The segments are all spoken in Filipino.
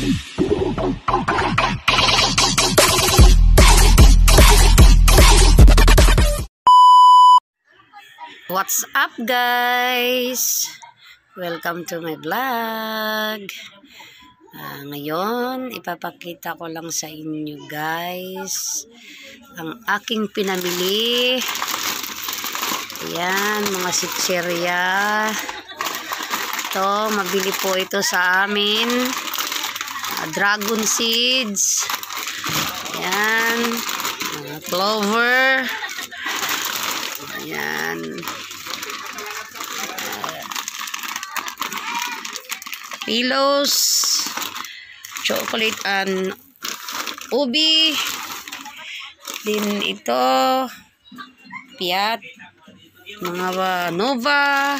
What's up guys? Welcome to my vlog. Ngayon, ipapakita ko lang sa inyo guys ang aking pinamili. Ayan, mga sitserya. Ito, mabili po ito sa amin. Dragon seeds. Ayan, clover. Ayan. Pillows, chocolate and ubi. Din ito, Piat, mga Nova,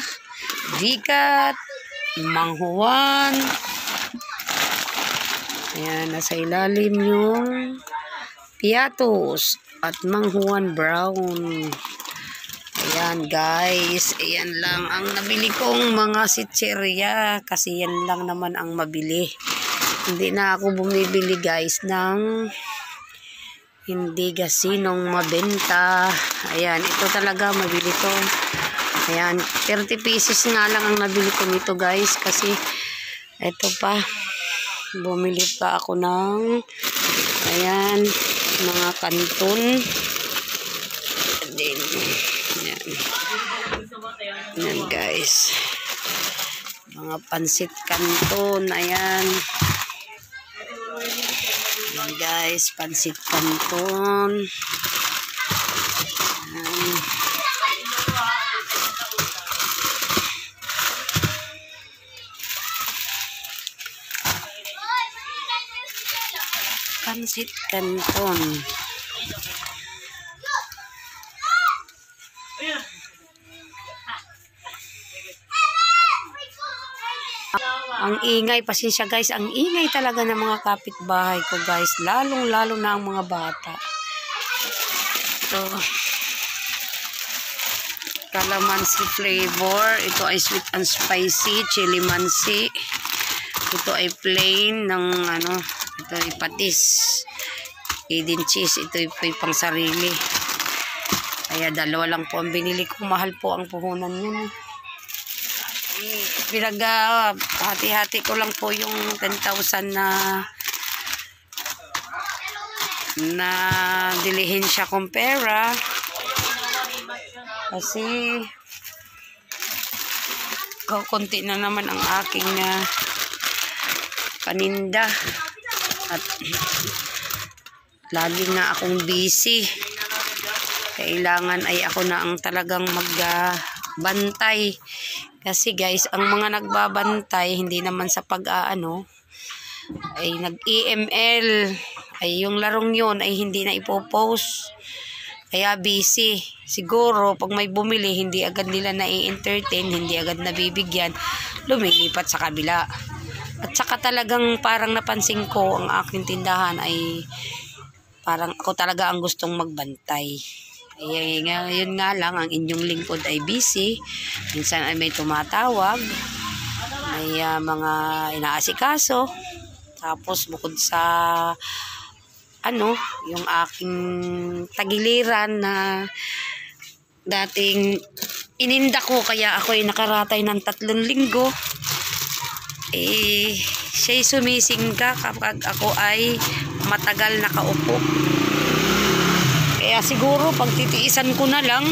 Vicat, Manghuan. Ayan, nasa ilalim yung Piatos at Manghuan Brown. Ayan guys, ayan lang ang nabili kong mga sitserya kasi yan lang naman ang mabili. Hindi na ako bumibili guys ng hindi gasinong mabenta. Ayan, ito talaga mabili to. Ayan, 30 pieces nga lang ang nabili ko nito guys kasi ito pa, bumili pa ako ng ayan, mga kanton. Then, ayan guys, mga pansit kanton. Ayan guys, pansit kanton. Ayan. Pansit kanton. Ang ingay, pasensya guys, ang ingay talaga ng mga kapitbahay ko guys, lalong-lalo na ang mga bata. Ito, calamansi flavor. Ito ay sweet and spicy, chili mansi. Ito ay plain ng ano, ito ay patis. Hidden cheese, ito ay pang sarili. Kaya dalawa lang po ang binili ko, mahal po ang puhunan yun. Hati-hati ko lang po yung 10,000 na dilihin siya kong pera kasi konti na naman ang aking paninda at lagi nga akong busy. Kailangan ay ako na ang talagang magbantay. Kasi guys, ang mga nagbabantay, hindi naman sa pag-aano, ay nag-EML, ay yung larong yun ay hindi na ipopost. Kaya busy. Siguro, pag may bumili, hindi agad nila na-i-entertain, hindi agad nabibigyan, lumilipat sa kabila. At saka talagang parang napansin ko, ang aking tindahan ay parang ako talaga ang gustong magbantay. Yun nga lang, ang inyong lingkod ay busy. Minsan ay may tumatawag, may mga inaasikaso. Tapos bukod sa ano, yung aking tagiliran na dating ininda ko, kaya ako ay nakaratay ng 3 linggo. Siya'y sumisingka kapag ako ay matagal nakaupo. Kaya siguro pagtitiisan ko na lang,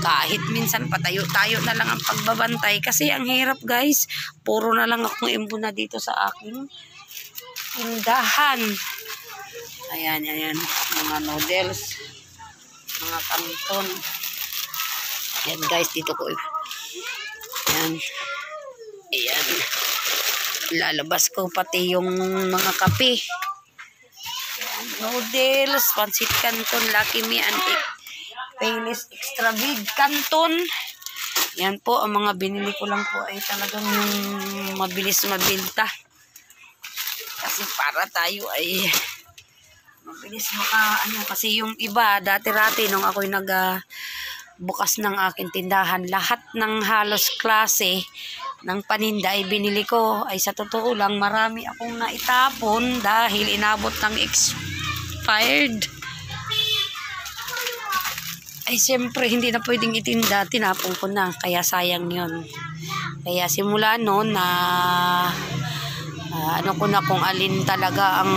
kahit minsan patayo-tayo na lang ang pagbabantay kasi ang hirap guys, puro na lang akong imbuna dito sa aking tindahan. Ayan, mga noodles, mga kanton. Ayan guys, dito ko ayan, lalabas ko pati yung mga kape. Noodles, pansit canton, Lucky Me and Payless Extra Big Canton. Yan po, ang mga binili ko lang po ay talagang mabilis mabenta. Kasi para tayo ay mabilis kasi yung iba, dati-rati nung ako'y bukas ng aking tindahan, lahat ng halos klase ng paninda ay binili ko. Ay sa totoo lang, marami akong naitapon dahil inabot ng expired. Ay siyempre, hindi na pwedeng itinda. Tinapon ko na. Kaya sayang yun. Kaya simula noon na ano ko na kung alin talaga ang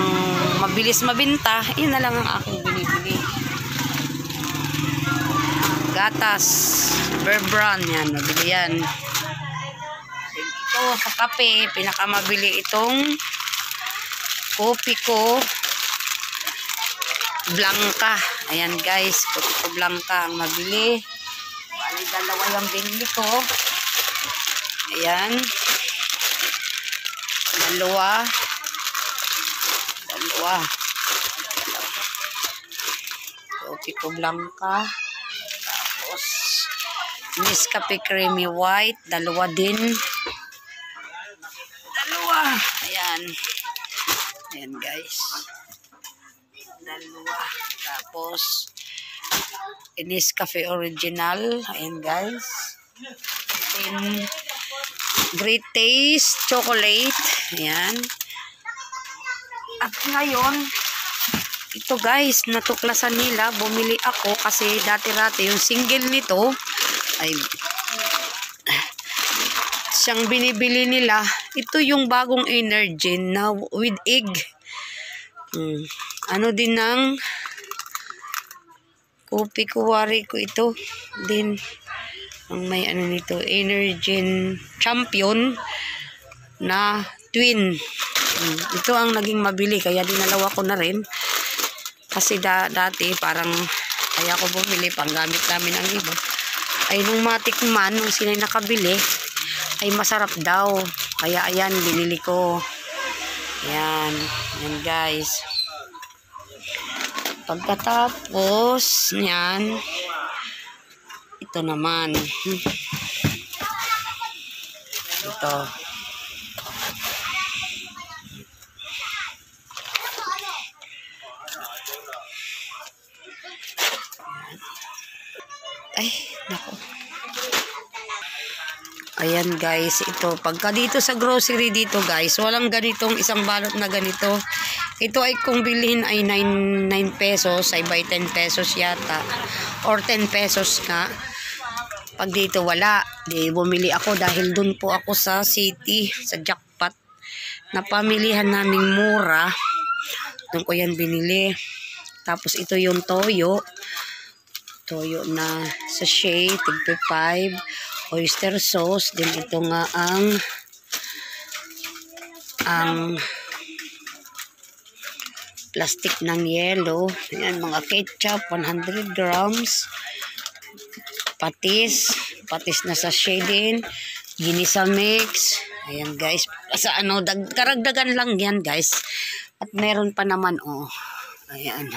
mabilis mabenta, yun na lang ang aking binibili. Gatas, Bear Brand, yan, mabili yan. Ito, sa kape, pinakamabili itong kopi ko Blanca. Ayan guys, kopi ko Blanca ang mabili. Bali, dalawa yung binili ko. Ayan. Dalawa. Kopi ko Blanca. Tapos, Nescafe Creamy White. Dalawa din. Ayan. Ayan guys. Dalawa. Tapos, Nescafe Original. Ayan guys. Then, Great Taste Chocolate. Ayan. At ngayon, ito guys, natuklasan nila. Bumili ako kasi dati-dati yung single nito ay siyang binibili nila. Ito yung bagong Energen na with egg. Ano din ng kopi kuwari ko ito. Din ang may ano nito, Energen Champion na twin. Ito ang naging mabili kaya dinalawa ko na rin. Kasi dati parang kaya ko bumili panggamit namin ang iba. Ay nung matikman, nung sila nakabili, ay masarap daw. Kaya ayan, binili ko. Ayan. Ayan guys. Pagkatapos, yan. Ito naman. Ito. Ay, nako. Ayan guys, ito. Pagka dito sa grocery dito guys, walang ganitong isang balot na ganito. Ito ay kung bilhin ay 9 pesos, ay by 10 pesos yata. Or 10 pesos nga. Pag dito wala, di bumili ako dahil dun po ako sa city, sa jackpot. Napamilihan naming mura. Doon ko yan binili. Tapos ito yung toyo. Toyo na sachet, tigpe 5. Oyster sauce. Din ito nga ang plastic ng yellow. Ayan, mga ketchup, 100 grams. Patis na sachet din. Ginisa mix. Ayan guys. Sa ano, karagdagan lang yan guys. At meron pa naman, oh. Ayan.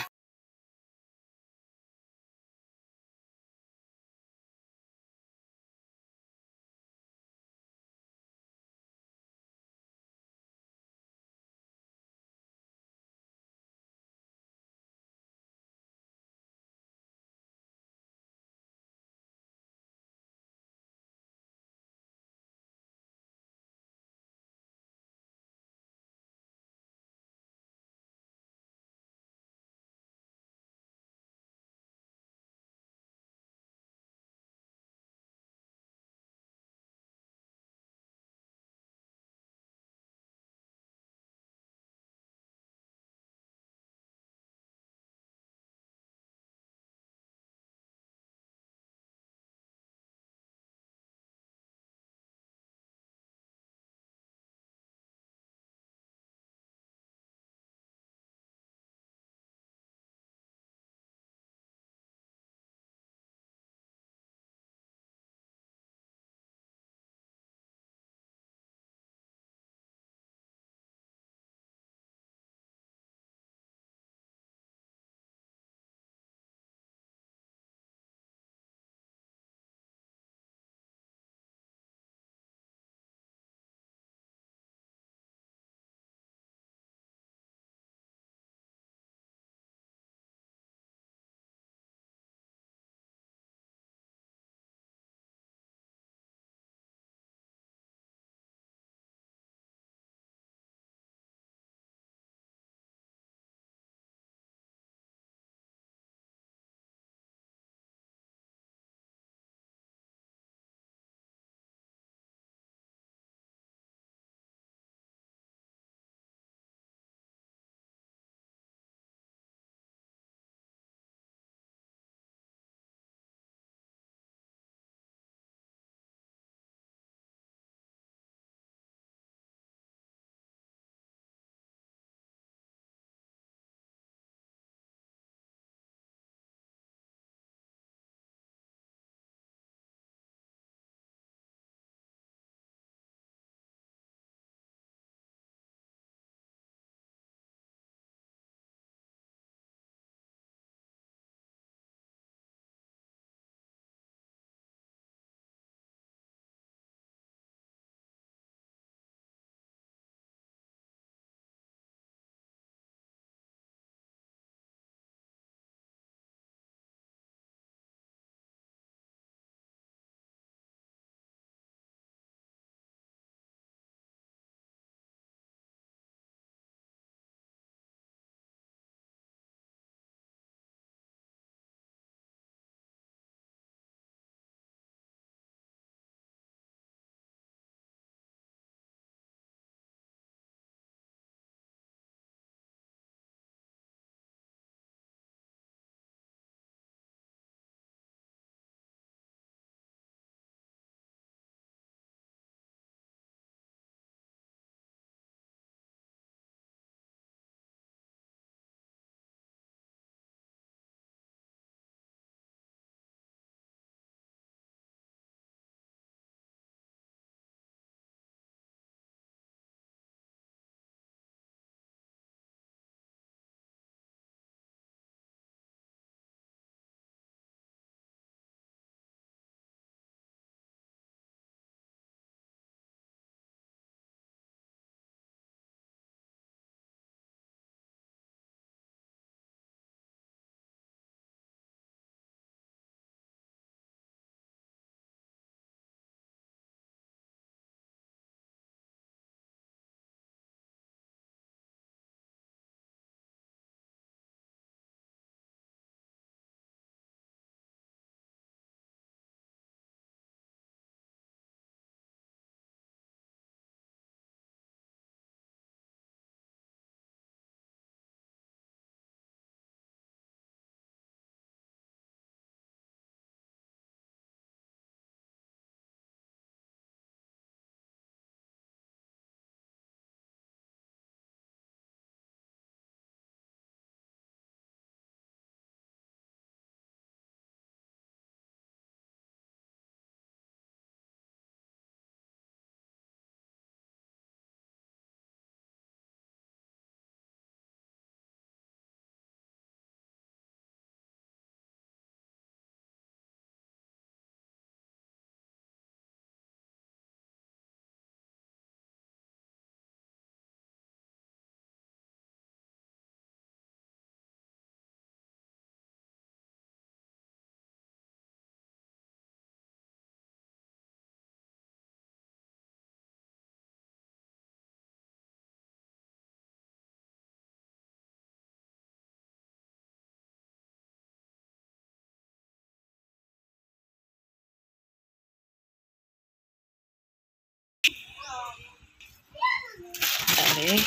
Okay.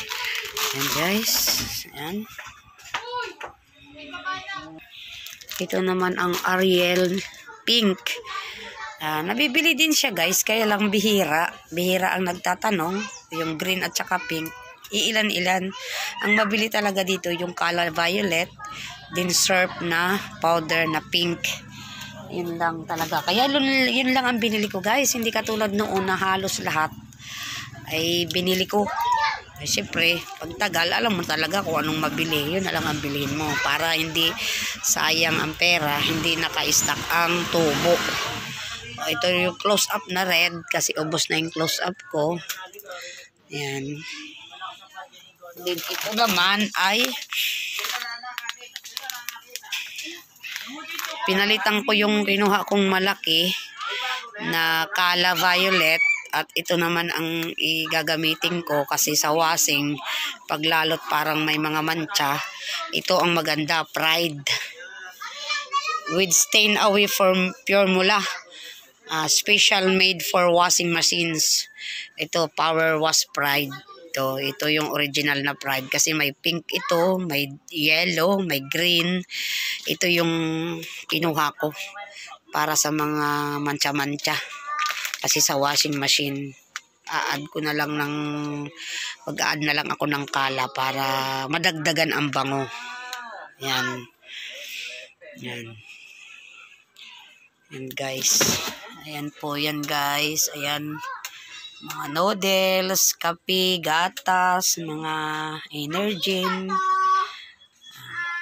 Ayan guys. Ayan. Ito naman ang Ariel Pink. Nabibili din siya guys, kaya lang bihira. Bihira ang nagtatanong, yung green at saka pink. Iilan-ilan. Ang mabili talaga dito yung color violet, din syrup na powder na pink. Yun lang talaga. Kaya yun lang ang binili ko guys. Hindi katulad noon na halos lahat ay binili ko. Ay, syempre, pag tagal, alam mo talaga kung anong mabili. Yun na lang ang bilhin mo. Para hindi sayang ang pera, hindi naka-stack ang tubo. Ito yung close-up na red kasi ubos na yung close-up ko. Yan. Then, ito naman ay pinalitan ko yung kinuha kong malaki na kala violet. At ito naman ang igagamitin ko kasi sa washing, paglalot parang may mga mancha. Ito ang maganda, Pride. With stain away from formula. Special made for washing machines. Ito, Power Wash Pride. Ito yung original na Pride. Kasi may pink ito, may yellow, may green. Ito yung kinuha ko para sa mga mancha-mancha. Kasi sa washing machine, mag-add na lang ako ng kala para madagdagan ang bango. Yan. Yan. Yan guys. Ayan po yan guys. Ayan. Mga noodles, kape, gatas, mga Energin.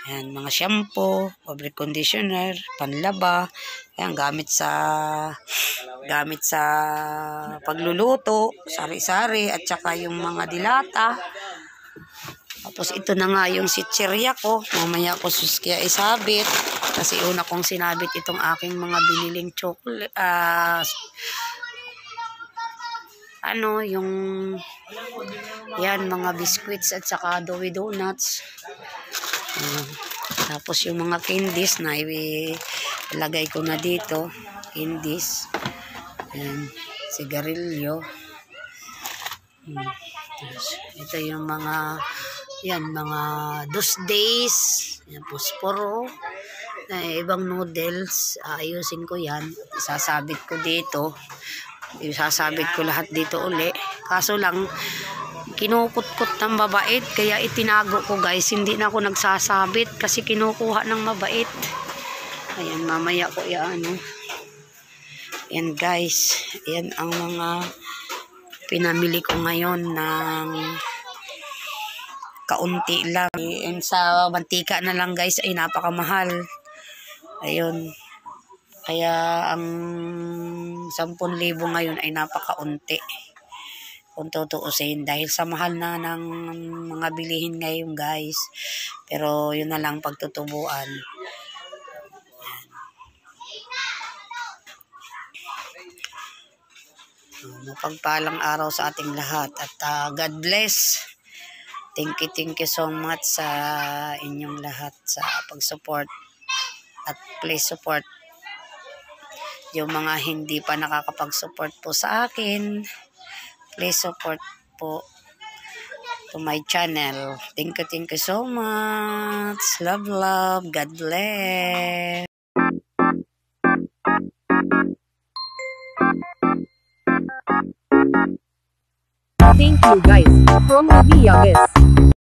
Ayan, mga shampoo, fabric conditioner, panlaba. Ayan, gamit sa pagluluto, sari-sari, at saka yung mga dilata. Tapos ito na nga yung sitsirya ko. Mamaya ko kaya isabit. Kasi una kong sinabit itong aking mga biniling chocolate. Yan, mga biscuits at saka Doughy Donuts. Tapos yung mga candies na ilagay ko na dito. Candies. Ayan, sigarilyo. Ito yung mga dos days. Ayan, posporo. Ibang noodles. Ayusin ko yan. Isasabit ko dito. Isasabit ko lahat dito uli. Kaso lang, kinukut-kut ng mabait. Kaya itinago ko guys. Hindi na ako nagsasabit kasi kinukuha ng mabait. Ayan, mamaya ko Ayan guys, ayan ang mga pinamili ko ngayon ng kaunti lang. Sa mantika na lang guys ay napakamahal. Ayun. Kaya ang 10,000 ngayon ay napakaunti. Kung tutuusin dahil sa mahal na ng mga bilihin ngayon guys. Pero yun na lang pagtutubuan. Mapagpalang araw sa ating lahat at God bless. Thank you so much sa inyong lahat sa pag-support at please support yung mga hindi pa nakakapag-support po sa akin. Please support po to my channel. Thank you so much. Love. God bless. Thank you guys. From Viages.